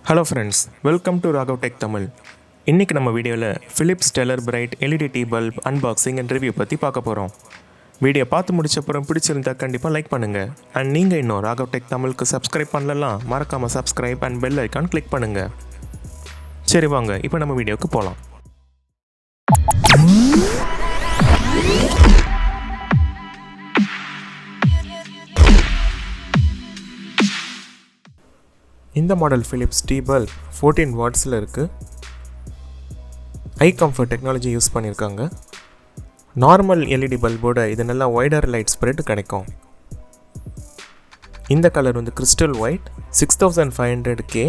Hello friends, welcome to Raghav Tech Tamil. இன்னைக்கு நம்ம வீடியோவில் Philips Stellar Bright LED T bulb unboxing and review பற்றி பார்க்க போகிறோம். வீடியோ பார்த்து முடிச்சப்புறம் பிடிச்சிருந்தா கண்டிப்பாக லைக் பண்ணுங்கள். அண்ட் நீங்கள் இன்னும் ராகவ் டெக் தமிழுக்கு சப்ஸ்கிரைப் பண்ணலாம், மறக்காமல் subscribe and bell icon click பண்ணுங்கள். சரி வாங்க, இப்போ நம்ம வீடியோவுக்கு போகலாம். இந்த மாடல் Philips T bulb 14 வாட்ஸில் இருக்குது. ஐ கம்ஃபர்ட் டெக்னாலஜி யூஸ் பண்ணியிருக்காங்க. நார்மல் எல்இடி பல்போட இது நல்லா வைடர் லைட் ஸ்ப்ரெட் கிடைக்கும். இந்த கலர் வந்து crystal white, 6500K.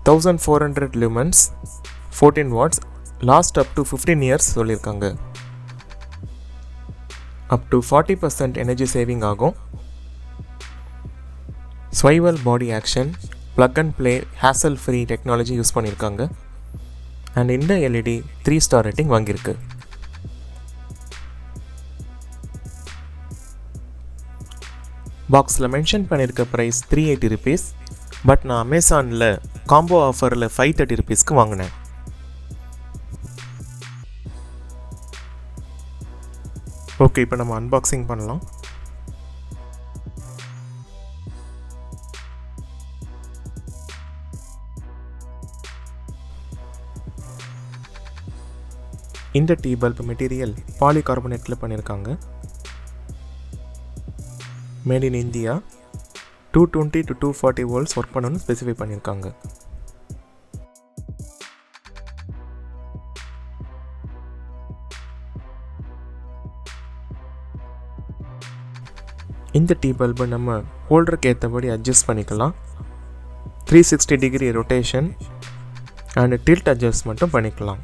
1400 lumens, 14 watts, last up to 15 years சொல்லியிருக்காங்க. அப் டு 40% எனர்ஜி சேவிங் ஆகும். Swivel body action, plug and play, hassle free technology use பண்ணியிருக்காங்க. And இந்த எல்இடி 3 ஸ்டார் ரேட்டிங் வாங்கியிருக்கு. பாக்ஸில் mention பண்ணியிருக்க ப்ரைஸ் 380 rupees. பட் நான் அமேசானில் combo ஆஃபரில் 530 rupeesக்கு வாங்கினேன். ஓகே, இப்போ நம்ம அன்பாக்சிங் பண்ணலாம். இந்த டீ பல்ப் மெட்டீரியல் பாலிகார்பனேட்டில் பண்ணியிருக்காங்க. Made in India. 220 to 240 volts work பண்ணணும்னு ஸ்பெசிஃபை பண்ணியிருக்காங்க. இந்த டீ பல்பை நம்ம ஹோல்டருக்கு ஏற்றபடி அட்ஜஸ்ட் பண்ணிக்கலாம். 360 டிகிரி ரொட்டேஷன் அண்ட் டில்ட் அட்ஜஸ்ட்மெண்ட்டும் பண்ணிக்கலாம்.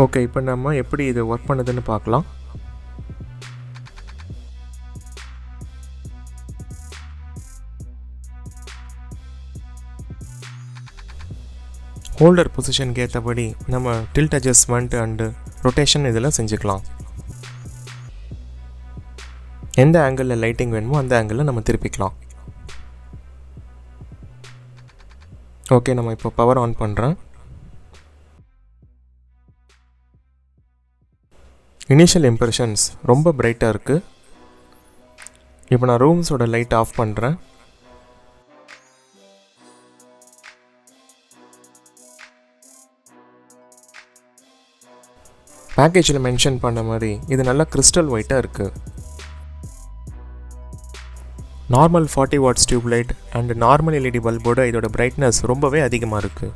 ஓகே, இப்போ நம்ம எப்படி இது ஒர்க் பண்ணுதுன்னு பார்க்கலாம். ஹோல்டர் பொசிஷனுக்கு ஏற்றபடி நம்ம டில்ட் அட்ஜஸ்ட்மெண்ட் அண்டு ரொட்டேஷன் இதெல்லாம் செஞ்சுக்கலாம். எந்த ஆங்கிளில் லைட்டிங் வேணுமோ அந்த ஆங்கிளில் நம்ம திருப்பிக்கலாம். ஓகே, நம்ம இப்போ பவர் ஆன் பண்ணுறேன். இனிஷியல் இம்ப்ரெஷன்ஸ் ரொம்ப பிரைட்டாக இருக்குது. இப்போ நான் ரூம்ஸோட லைட் ஆஃப் பண்ணுறேன். பேக்கேஜில் மென்ஷன் பண்ண மாதிரி இது நல்லா கிறிஸ்டல் ஒயிட்டாக இருக்குது. Normal 40 watts tube light and normal LED பல்போட இதோட பிரைட்னஸ் ரொம்பவே அதிகமாக இருக்குது.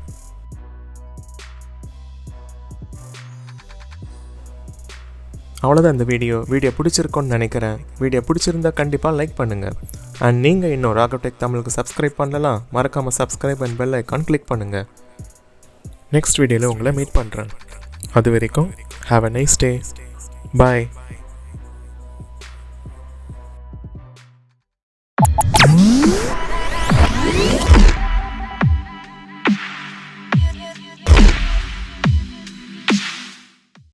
அவ்வளோதான் இந்த வீடியோ பிடிச்சிருக்கோன்னு நினைக்கிறேன். வீடியோ பிடிச்சிருந்தா கண்டிப்பாக லைக் பண்ணுங்கள். அண்ட் நீங்கள் இன்னும் ராகவ் டெக் தமிழுக்கு சப்ஸ்கிரைப் பண்ணலாம், மறக்காமல் subscribe and bell icon click பண்ணுங்கள். நெக்ஸ்ட் வீடியோவில் உங்களை மீட் பண்ணுறேன். அது வரைக்கும் have a nice day. Bye.